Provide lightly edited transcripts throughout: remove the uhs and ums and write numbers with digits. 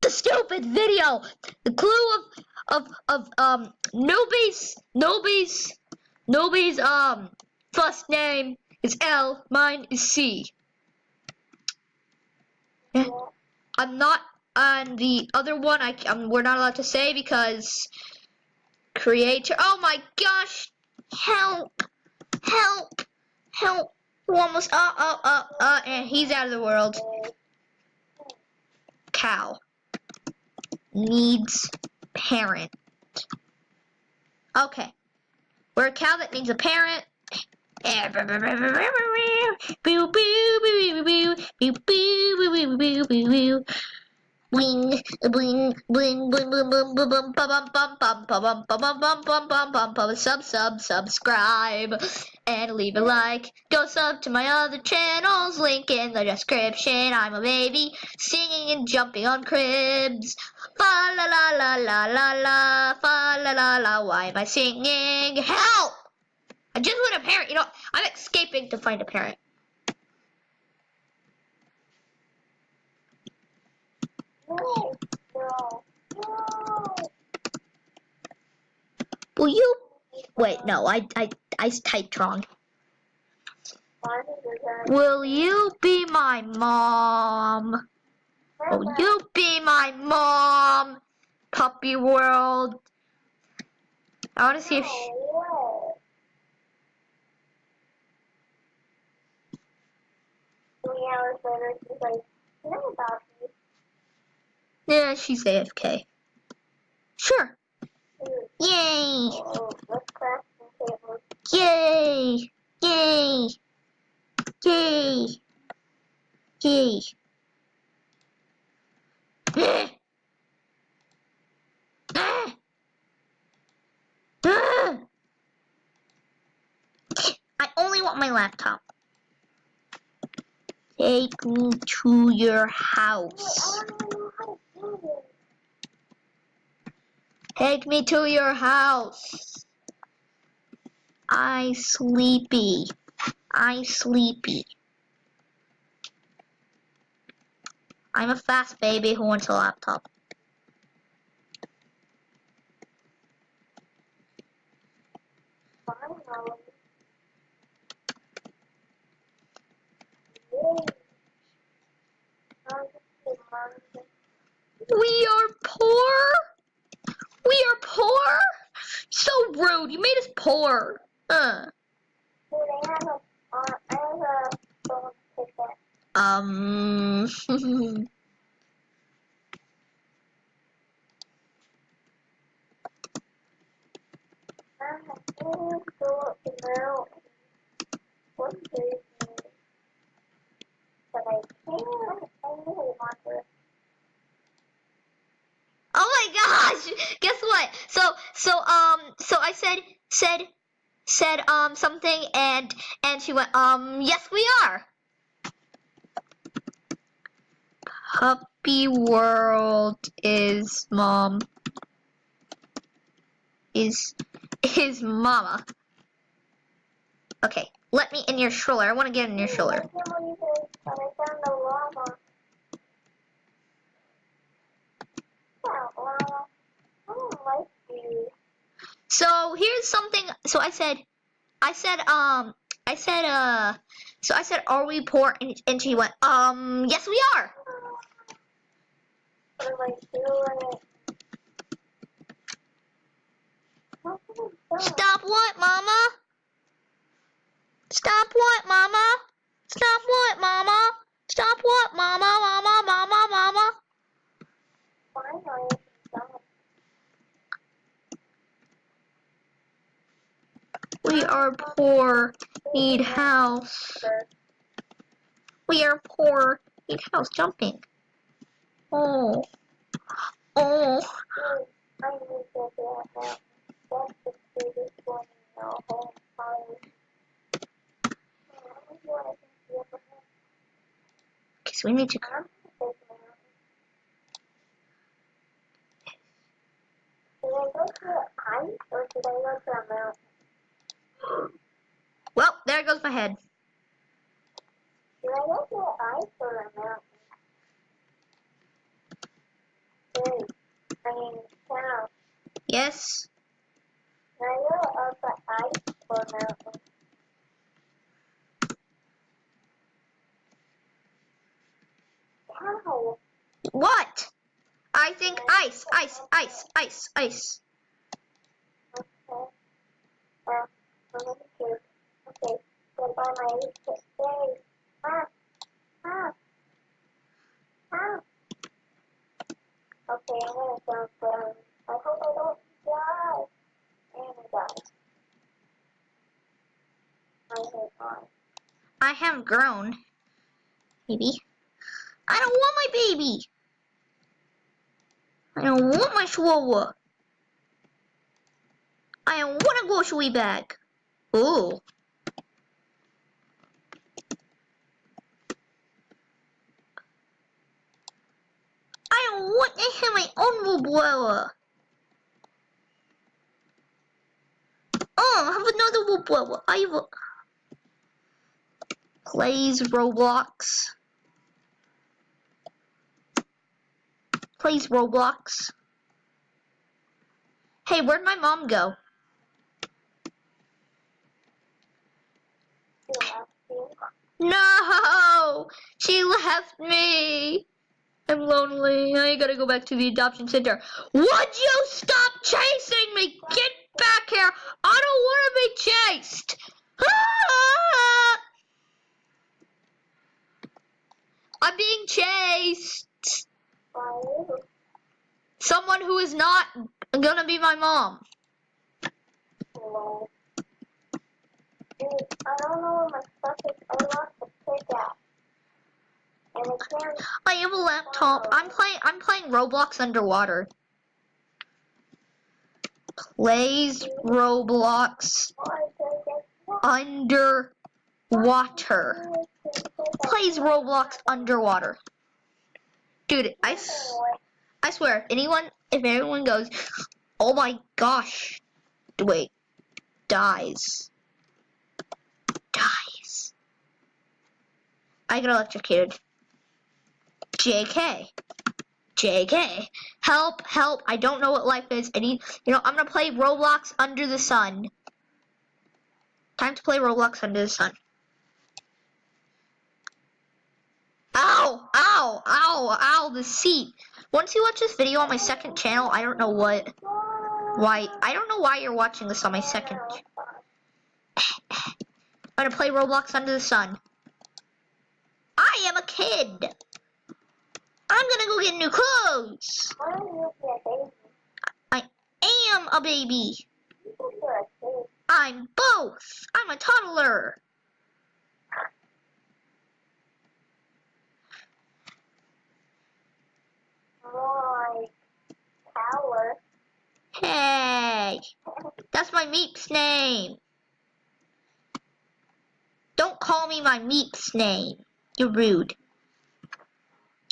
the stupid video. The clue of Nobody's first name is L, mine is C. Yeah. I'm not on the other one. We're not allowed to say because creator. Oh my gosh! Help! Help! Help! We're almost and he's out of the world. Cow needs parent. Okay, we're a cow that needs a parent. Bling, bling, bling, bling, bling, bling, bling, bum, bum, bum, bum, bum, bum, bum, bum, bum, bum, bum, subscribe, and leave a like. Go sub to my other channels, link in the description. I'm a baby, singing and jumping on cribs. Fa la la la la la la, fa la la la, why am I singing? Help! I just want a parent, you know, I'm escaping to find a parent. No. Will you? Wait, no, I typed wrong. Will you be my mom? Will you be my mom? Puppy World. I want to see if she... Yeah, she's AFK. Sure. Yay! Yay! Yay! Yay! Yay! I only want my laptop. Take me to your house. Take me to your house. I sleepy. I'm a fast baby who wants a laptop. We are poor. We are poor. So rude. You made us poor. Oh my gosh! Guess what? So I said something and she went, yes we are. Puppy World is mom. Is mama. Okay, let me in your stroller. I want to get in your stroller. So here's something. So I said, are we poor? And she went, yes we are. Stop what, mama? Stop what, mama? Stop what, mama? Stop what, mama? Mama? We are poor, need house. We are poor, need house. Jumping. Oh. Okay, so we need to... Well, there goes my head. Cow. Yes. Now you're up at ice or mountain. Cow. What? I think ice, ice, ice, ice, ice. Okay. I'm gonna choose. Okay. Goodbye, my stay. Ah, ah, ah. Okay, I'm gonna jump down. I hope I don't die. And I died. I hate on. I have grown. Baby. I don't want my baby. I don't want my chihuahua. I don't want a grocery bag. Ooh. I don't want to have my own umbrella. Oh, I have another umbrella. I have a... Plays Roblox. Plays Roblox. Hey, where'd my mom go? No! She left me! I'm lonely. I gotta go back to the adoption center. Would you stop chasing me? Get back here! I don't want to be chased! Ah! I'm being chased! Someone who is not gonna be my mom. Dude, I don't know where my stuff is. I lost the pickaxe. And I can't. I have a laptop. I'm playing Roblox underwater. Plays Roblox underwater. Plays Roblox underwater. Dude, I swear, if everyone goes, oh my gosh, wait, dies. I get electrocuted. JK. JK. Help, help. I don't know what life is. I'm gonna play Roblox Under the Sun. Time to play Roblox Under the Sun. Ow, ow, ow, ow, the seat. Once you watch this video on my second channel, I don't know why you're watching this on my second. I'm gonna play Roblox Under the Sun. I am a kid. I'm gonna go get new clothes. I am a baby. I'm both. I'm a toddler. Hey, that's my Meep's name. Don't call me my Meep's name. You're rude.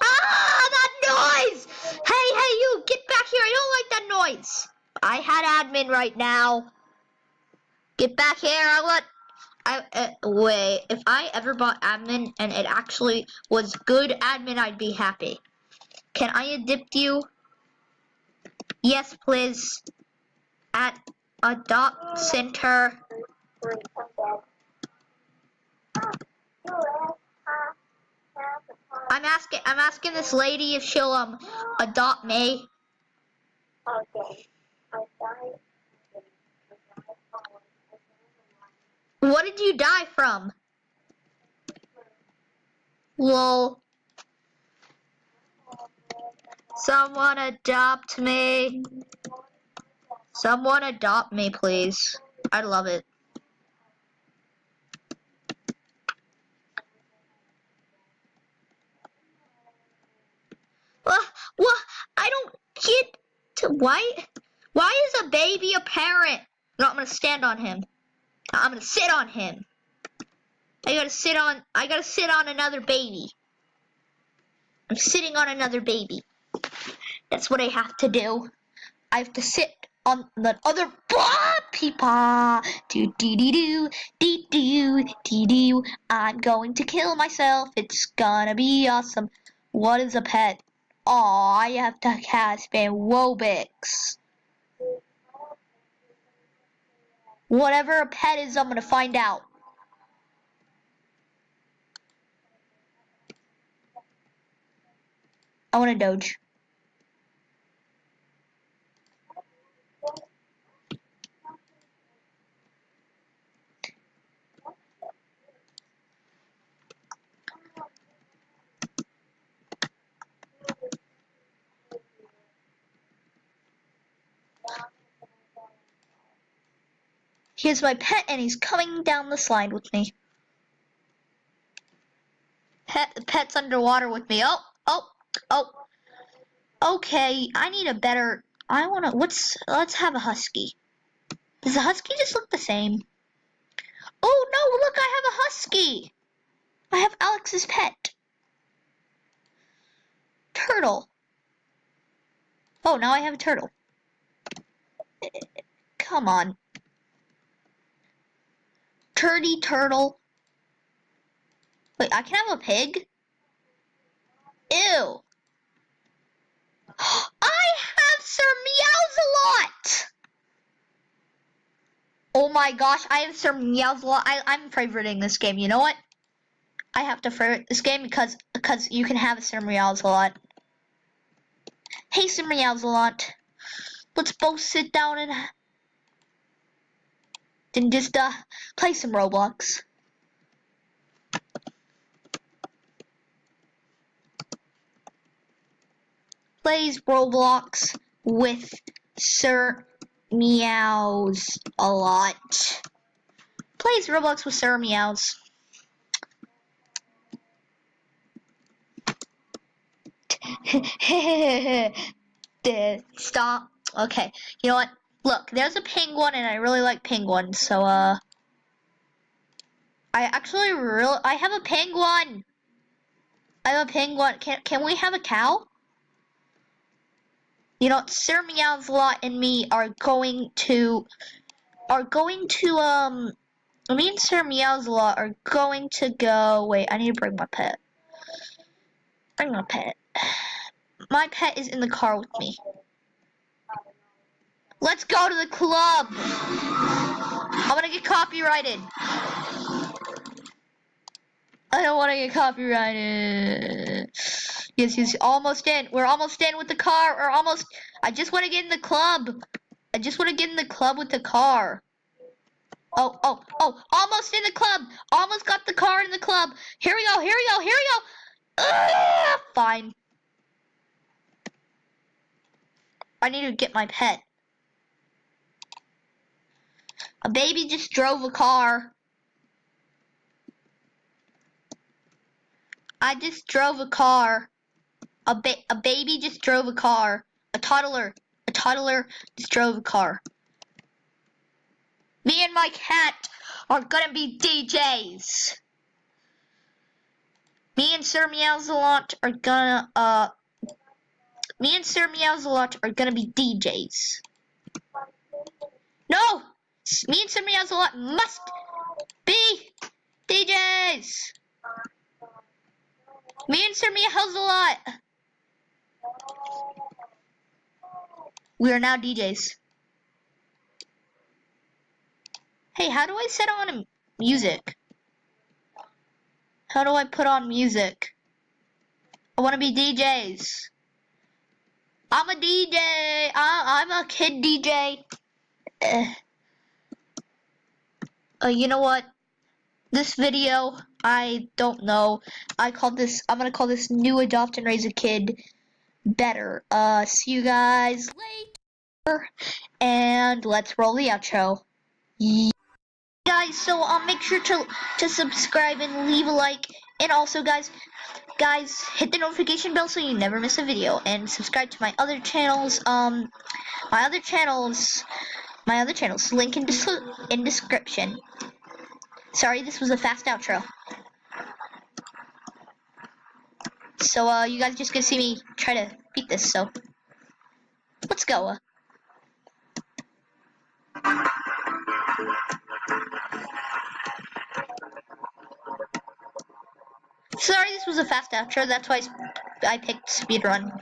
Ah, that noise! Hey, you, get back here. I don't like that noise. I had admin right now. Get back here. Wait, if I ever bought admin and it actually was good admin, I'd be happy. Can I adopt you? Yes, please. At Adopt Center. I'm asking this lady if she'll adopt me. Okay. What did you die from? Lol. Someone adopt me. Someone adopt me, please. I'd love it. What? I don't get to why is a baby a parent? No, I'm gonna stand on him. I'm gonna sit on him. I gotta sit on another baby. I'm sitting on another baby. That's what I have to do. I have to sit on the other people. Do dee dee do dee doo dee doo. I'm going to kill myself. It's gonna be awesome. What is a pet? Aw, I have to cast spam Wobix. Whatever a pet is, I'm gonna find out. I want to Doge. Here's my pet, and he's coming down the slide with me. Pet's underwater with me. Oh. Okay, I need a better. Let's have a husky. Does the husky just look the same? Oh no, look, I have a husky. I have Alex's pet. Turtle. Oh, now I have a turtle. Come on. Turtle. Wait, I can have a pig? Ew. I have Sir Meowsalot! Oh my gosh, I have Sir Meowsalot. I'm favoriting this game. You know what? I have to favorite this game because you can have a Sir Meowsalot. Hey, Sir Meowsalot. Let's both sit down and then just play some Roblox. Plays Roblox with Sir Meows a lot. Plays Roblox with Sir Meows. Stop. Okay, you know what? Look, there's a penguin, and I really like penguins. So I have a penguin. I have a penguin. Can we have a cow? You know, Sir Meowsalot and me are going to me and Sir Meowsalot are going to go. Wait, I need to bring my pet. Bring my pet. My pet is in the car with me. Let's go to the club. I'm gonna get copyrighted. I don't want to get copyrighted. Yes, almost in. We're almost in with the car. I just want to get in the club. I just want to get in the club with the car. Oh, almost in the club. Almost got the car in the club. Here we go. Fine. I need to get my pet. A baby just drove a car. I just drove a car. A baby just drove a car. A toddler just drove a car. Me and my cat are gonna be DJs. Me and Sir Meowsalot are gonna be DJs. No! Me and Sir Meowsalot must be DJs! Me and Sir Meowsalot! We are now DJs. Hey, how do I set on music? How do I put on music? I want to be DJs. I'm a DJ. I'm a kid DJ. You know what? This video, I don't know. I'm gonna call this New Adopt and Raise a Kid better. See you guys later. And let's roll the outro. Yeah. Guys, so make sure to subscribe and leave a like, and also guys hit the notification bell so you never miss a video, and subscribe to my other channels. My other channels, link in description. Sorry, this was a fast outro. So you guys just gonna see me try to beat this. So let's go. Sorry, this was a fast outro. That's why I picked speedrun.